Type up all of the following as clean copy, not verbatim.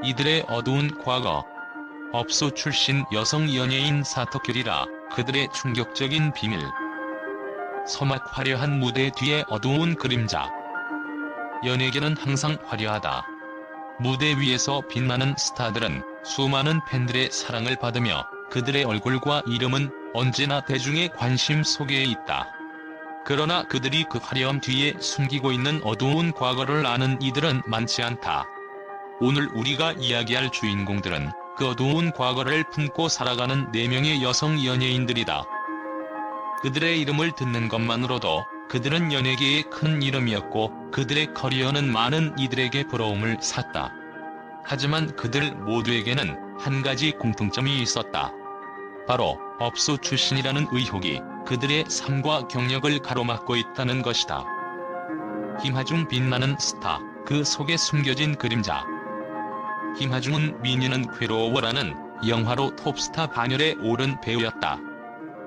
이들의 어두운 과거. 업소 출신 여성 연예인 사토큐리라 그들의 충격적인 비밀. 서막 화려한 무대 뒤의 어두운 그림자. 연예계는 항상 화려하다. 무대 위에서 빛나는 스타들은 수많은 팬들의 사랑을 받으며 그들의 얼굴과 이름은 언제나 대중의 관심 속에 있다. 그러나 그들이 그 화려함 뒤에 숨기고 있는 어두운 과거를 아는 이들은 많지 않다. 오늘 우리가 이야기할 주인공들은 그 어두운 과거를 품고 살아가는 4명의 여성 연예인들이다. 그들의 이름을 듣는 것만으로도 그들은 연예계의 큰 이름이었고 그들의 커리어는 많은 이들에게 부러움을 샀다. 하지만 그들 모두에게는 한 가지 공통점이 있었다. 바로 업소 출신이라는 의혹이 그들의 삶과 경력을 가로막고 있다는 것이다. 김하중 빛나는 스타, 그 속에 숨겨진 그림자. 김하중은 미녀는 괴로워라는 영화로 톱스타 반열에 오른 배우였다.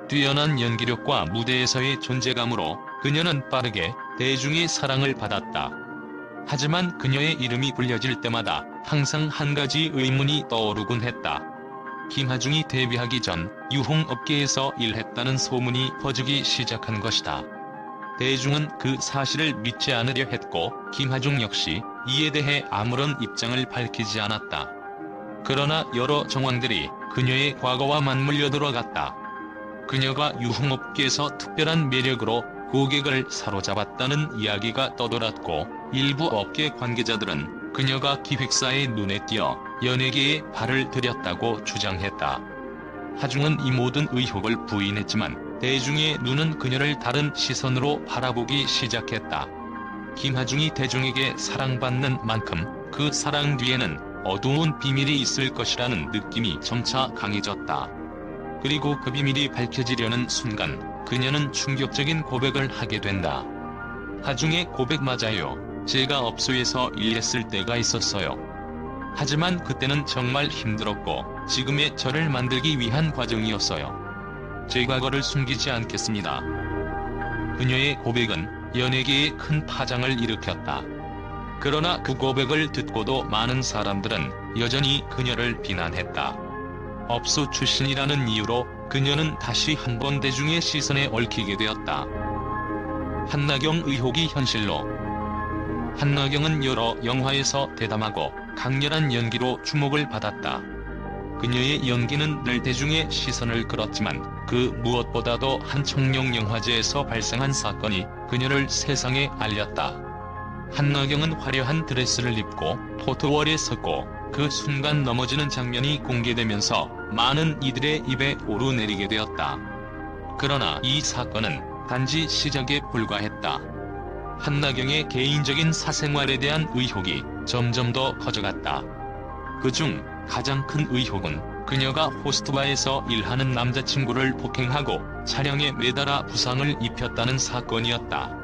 뛰어난 연기력과 무대에서의 존재감으로 그녀는 빠르게 대중의 사랑을 받았다. 하지만 그녀의 이름이 불려질 때마다 항상 한 가지 의문이 떠오르곤 했다. 김하중이 데뷔하기 전 유흥업계에서 일했다는 소문이 퍼지기 시작한 것이다. 대중은 그 사실을 믿지 않으려 했고 김하중 역시 이에 대해 아무런 입장을 밝히지 않았다. 그러나 여러 정황들이 그녀의 과거와 맞물려 들어갔다. 그녀가 유흥업계에서 특별한 매력으로 고객을 사로잡았다는 이야기가 떠돌았고 일부 업계 관계자들은 그녀가 기획사의 눈에 띄어 연예계에 발을 들였다고 주장했다. 하중은 이 모든 의혹을 부인했지만 대중의 눈은 그녀를 다른 시선으로 바라보기 시작했다. 김하중이 대중에게 사랑받는 만큼 그 사랑 뒤에는 어두운 비밀이 있을 것이라는 느낌이 점차 강해졌다. 그리고 그 비밀이 밝혀지려는 순간 그녀는 충격적인 고백을 하게 된다. 하중의 고백 맞아요. 제가 업소에서 일했을 때가 있었어요. 하지만 그때는 정말 힘들었고 지금의 저를 만들기 위한 과정이었어요. 제 과거를 숨기지 않겠습니다. 그녀의 고백은 연예계에 큰 파장을 일으켰다. 그러나 그 고백을 듣고도 많은 사람들은 여전히 그녀를 비난했다. 업소 출신이라는 이유로 그녀는 다시 한번 대중의 시선에 얽히게 되었다. 한나경 의혹이 현실로. 한나경은 여러 영화에서 대담하고 강렬한 연기로 주목을 받았다. 그녀의 연기는 늘 대중의 시선을 끌었지만 그 무엇보다도 한 청룡 영화제에서 발생한 사건이 그녀를 세상에 알렸다. 한나경은 화려한 드레스를 입고 포토월에 섰고 그 순간 넘어지는 장면이 공개되면서 많은 이들의 입에 오르내리게 되었다. 그러나 이 사건은 단지 시작에 불과했다. 한나경의 개인적인 사생활에 대한 의혹이 점점 더 커져갔다. 그중 가장 큰 의혹은 그녀가 호스트바에서 일하는 남자친구를 폭행하고 차량에 매달아 부상을 입혔다는 사건이었다.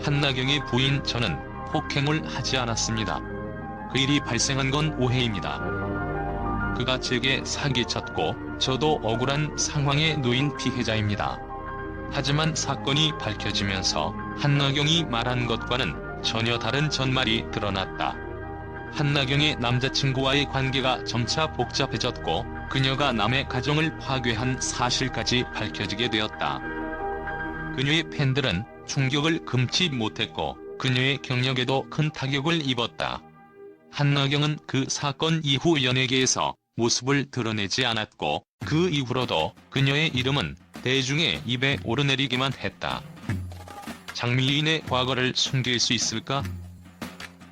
한나경의 부인 저는 폭행을 하지 않았습니다. 그 일이 발생한 건 오해입니다. 그가 제게 사기쳤고 저도 억울한 상황에 놓인 피해자입니다. 하지만 사건이 밝혀지면서 한나경이 말한 것과는 전혀 다른 전말이 드러났다. 한나경의 남자친구와의 관계가 점차 복잡해졌고 그녀가 남의 가정을 파괴한 사실까지 밝혀지게 되었다. 그녀의 팬들은 충격을 금치 못했고 그녀의 경력에도 큰 타격을 입었다. 한나경은 그 사건 이후 연예계에서 모습을 드러내지 않았고 그 이후로도 그녀의 이름은 대중의 입에 오르내리기만 했다. 장미인의 과거를 숨길 수 있을까?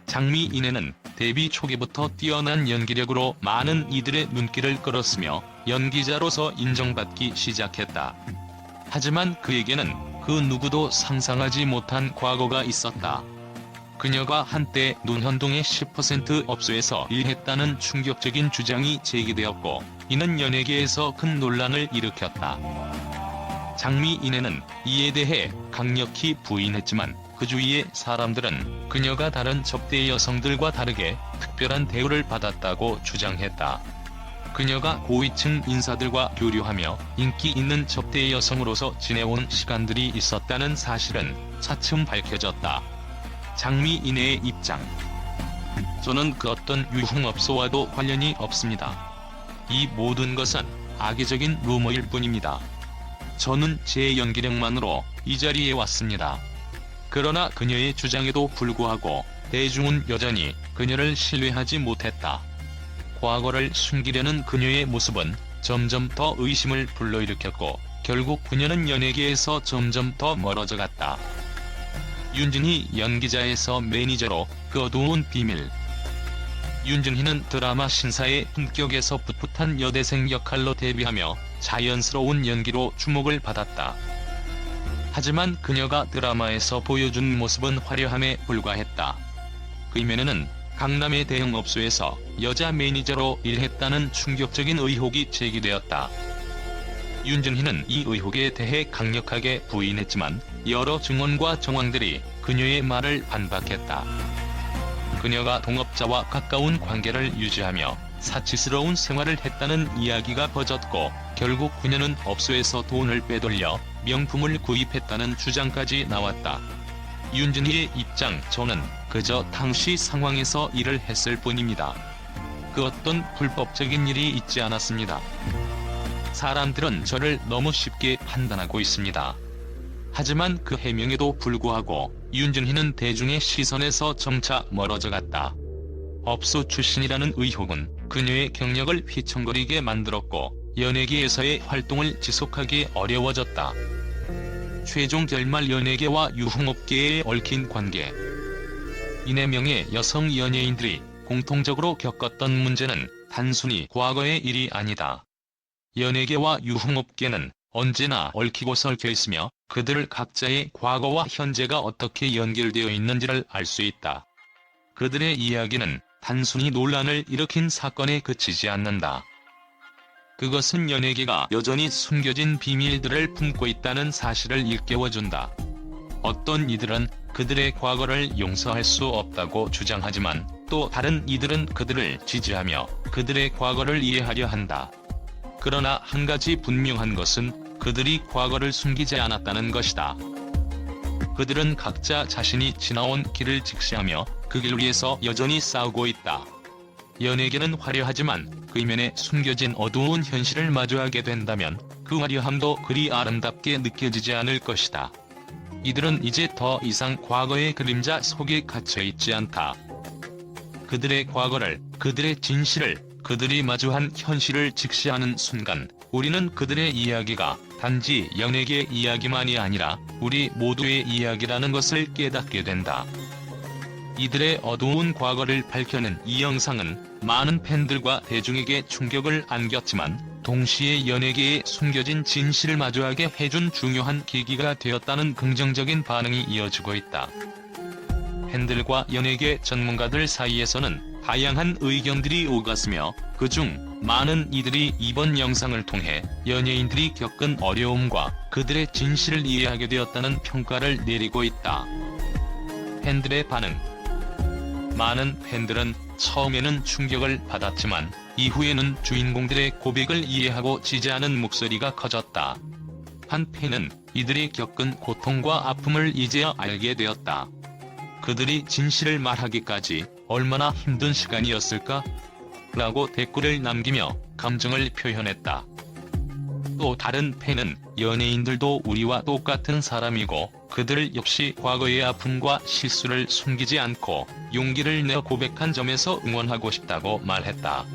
장미인에는 데뷔 초기부터 뛰어난 연기력으로 많은 이들의 눈길을 끌었으며 연기자로서 인정받기 시작했다. 하지만 그에게는 그 누구도 상상하지 못한 과거가 있었다. 그녀가 한때 논현동의 10% 업소에서 일했다는 충격적인 주장이 제기되었고 이는 연예계에서 큰 논란을 일으켰다. 장미인에는 이에 대해 강력히 부인했지만 그 주위의 사람들은 그녀가 다른 접대 여성들과 다르게 특별한 대우를 받았다고 주장했다. 그녀가 고위층 인사들과 교류하며 인기 있는 접대 여성으로서 지내온 시간들이 있었다는 사실은 차츰 밝혀졌다. 장미인의 입장. 저는 그 어떤 유흥업소와도 관련이 없습니다. 이 모든 것은 악의적인 루머일 뿐입니다. 저는 제 연기력만으로 이 자리에 왔습니다. 그러나 그녀의 주장에도 불구하고 대중은 여전히 그녀를 신뢰하지 못했다. 과거를 숨기려는 그녀의 모습은 점점 더 의심을 불러일으켰고 결국 그녀는 연예계에서 점점 더 멀어져 갔다. 윤진희 연기자에서 매니저로 그 어두운 비밀. 윤진희는 드라마 신사의 품격에서 풋풋한 여대생 역할로 데뷔하며 자연스러운 연기로 주목을 받았다. 하지만 그녀가 드라마에서 보여준 모습은 화려함에 불과했다. 그 이면에는 강남의 대형업소에서 여자 매니저로 일했다는 충격적인 의혹이 제기되었다. 윤진희는 이 의혹에 대해 강력하게 부인했지만 여러 증언과 정황들이 그녀의 말을 반박했다. 그녀가 동업자와 가까운 관계를 유지하며 사치스러운 생활을 했다는 이야기가 퍼졌고 결국 그녀는 업소에서 돈을 빼돌려 명품을 구입했다는 주장까지 나왔다. 윤진희의 입장, 저는 그저 당시 상황에서 일을 했을 뿐입니다. 그 어떤 불법적인 일이 있지 않았습니다. 사람들은 저를 너무 쉽게 판단하고 있습니다. 하지만 그 해명에도 불구하고 윤진희는 대중의 시선에서 점차 멀어져 갔다. 업소 출신이라는 의혹은 그녀의 경력을 휘청거리게 만들었고 연예계에서의 활동을 지속하기 어려워졌다. 최종 결말 연예계와 유흥업계에 얽힌 관계. 이 4명의 여성 연예인들이 공통적으로 겪었던 문제는 단순히 과거의 일이 아니다. 연예계와 유흥업계는 언제나 얽히고 설켜 있으며 그들 각자의 과거와 현재가 어떻게 연결되어 있는지를 알 수 있다. 그들의 이야기는 단순히 논란을 일으킨 사건에 그치지 않는다. 그것은 연예계가 여전히 숨겨진 비밀들을 품고 있다는 사실을 일깨워준다. 어떤 이들은 그들의 과거를 용서할 수 없다고 주장하지만 또 다른 이들은 그들을 지지하며 그들의 과거를 이해하려 한다. 그러나 한 가지 분명한 것은 그들이 과거를 숨기지 않았다는 것이다. 그들은 각자 자신이 지나온 길을 직시하며 그 길을 위해서 여전히 싸우고 있다. 연예계는 화려하지만 그 이면에 숨겨진 어두운 현실을 마주하게 된다면 그 화려함도 그리 아름답게 느껴지지 않을 것이다. 이들은 이제 더 이상 과거의 그림자 속에 갇혀 있지 않다. 그들의 과거를, 그들의 진실을, 그들이 마주한 현실을 직시하는 순간 우리는 그들의 이야기가 단지 연예계 이야기만이 아니라 우리 모두의 이야기라는 것을 깨닫게 된다. 이들의 어두운 과거를 밝혀낸 이 영상은 많은 팬들과 대중에게 충격을 안겼지만 동시에 연예계의 숨겨진 진실을 마주하게 해준 중요한 계기가 되었다는 긍정적인 반응이 이어지고 있다. 팬들과 연예계 전문가들 사이에서는 다양한 의견들이 오갔으며 그중 많은 이들이 이번 영상을 통해 연예인들이 겪은 어려움과 그들의 진실을 이해하게 되었다는 평가를 내리고 있다. 팬들의 반응. 많은 팬들은 처음에는 충격을 받았지만 이후에는 주인공들의 고백을 이해하고 지지하는 목소리가 커졌다. 한 팬은 이들이 겪은 고통과 아픔을 이제야 알게 되었다. 그들이 진실을 말하기까지 얼마나 힘든 시간이었을까? 라고 댓글을 남기며 감정을 표현했다. 또 다른 팬은 연예인들도 우리와 똑같은 사람이고 그들 역시 과거의 아픔과 실수를 숨기지 않고 용기를 내어 고백한 점에서 응원하고 싶다고 말했다.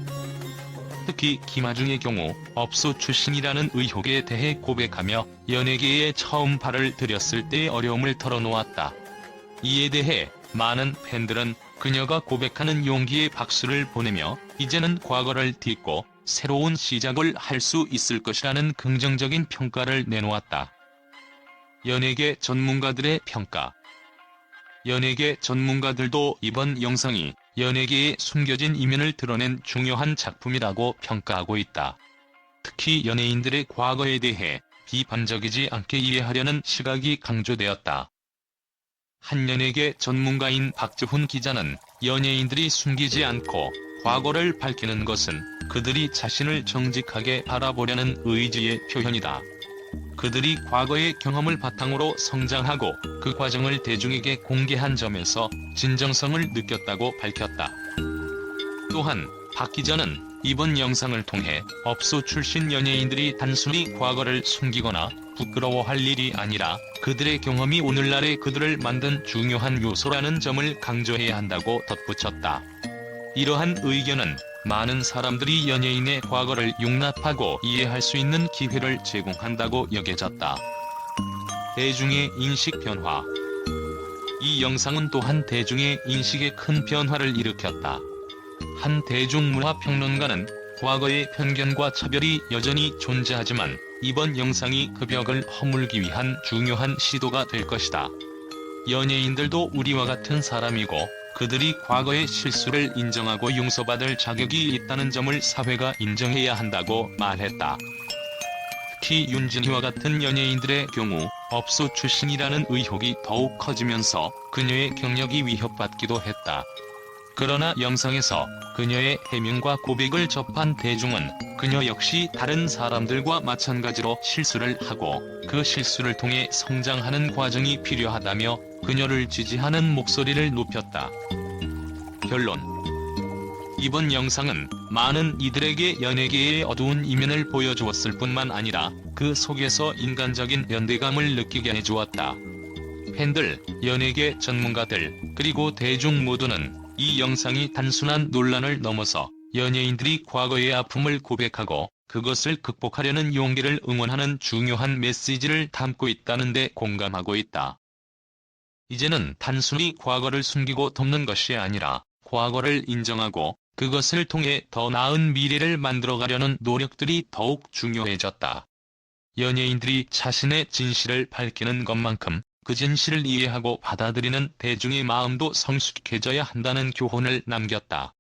특히 김아중의 경우 업소 출신이라는 의혹에 대해 고백하며 연예계에 처음 발을 들였을 때의 어려움을 털어놓았다. 이에 대해 많은 팬들은 그녀가 고백하는 용기에 박수를 보내며 이제는 과거를 딛고 새로운 시작을 할 수 있을 것이라는 긍정적인 평가를 내놓았다. 연예계 전문가들의 평가. 연예계 전문가들도 이번 영상이 연예계의 숨겨진 이면을 드러낸 중요한 작품이라고 평가하고 있다. 특히 연예인들의 과거에 대해 비판적이지 않게 이해하려는 시각이 강조되었다. 한 연예계 전문가인 박주훈 기자는 연예인들이 숨기지 않고 과거를 밝히는 것은 그들이 자신을 정직하게 바라보려는 의지의 표현이다. 그들이 과거의 경험을 바탕으로 성장하고 그 과정을 대중에게 공개한 점에서 진정성을 느꼈다고 밝혔다. 또한 박 기자는 이번 영상을 통해 업소 출신 연예인들이 단순히 과거를 숨기거나 부끄러워할 일이 아니라 그들의 경험이 오늘날의 그들을 만든 중요한 요소라는 점을 강조해야 한다고 덧붙였다. 이러한 의견은 많은 사람들이 연예인의 과거를 용납하고 이해할 수 있는 기회를 제공한다고 여겨졌다. 대중의 인식 변화. 이 영상은 또한 대중의 인식에 큰 변화를 일으켰다. 한 대중문화평론가는 과거의 편견과 차별이 여전히 존재하지만 이번 영상이 그 벽을 허물기 위한 중요한 시도가 될 것이다. 연예인들도 우리와 같은 사람이고 그들이 과거의 실수를 인정하고 용서받을 자격이 있다는 점을 사회가 인정해야 한다고 말했다. 특히 윤진희와 같은 연예인들의 경우 업소 출신이라는 의혹이 더욱 커지면서 그녀의 경력이 위협받기도 했다. 그러나 영상에서 그녀의 해명과 고백을 접한 대중은 그녀 역시 다른 사람들과 마찬가지로 실수를 하고 그 실수를 통해 성장하는 과정이 필요하다며 그녀를 지지하는 목소리를 높였다. 결론. 이번 영상은 많은 이들에게 연예계의 어두운 이면을 보여주었을 뿐만 아니라 그 속에서 인간적인 연대감을 느끼게 해주었다. 팬들, 연예계 전문가들, 그리고 대중 모두는 이 영상이 단순한 논란을 넘어서 연예인들이 과거의 아픔을 고백하고 그것을 극복하려는 용기를 응원하는 중요한 메시지를 담고 있다는 데 공감하고 있다. 이제는 단순히 과거를 숨기고 덮는 것이 아니라 과거를 인정하고 그것을 통해 더 나은 미래를 만들어가려는 노력들이 더욱 중요해졌다. 연예인들이 자신의 진실을 밝히는 것만큼 그 진실을 이해하고 받아들이는 대중의 마음도 성숙해져야 한다는 교훈을 남겼다.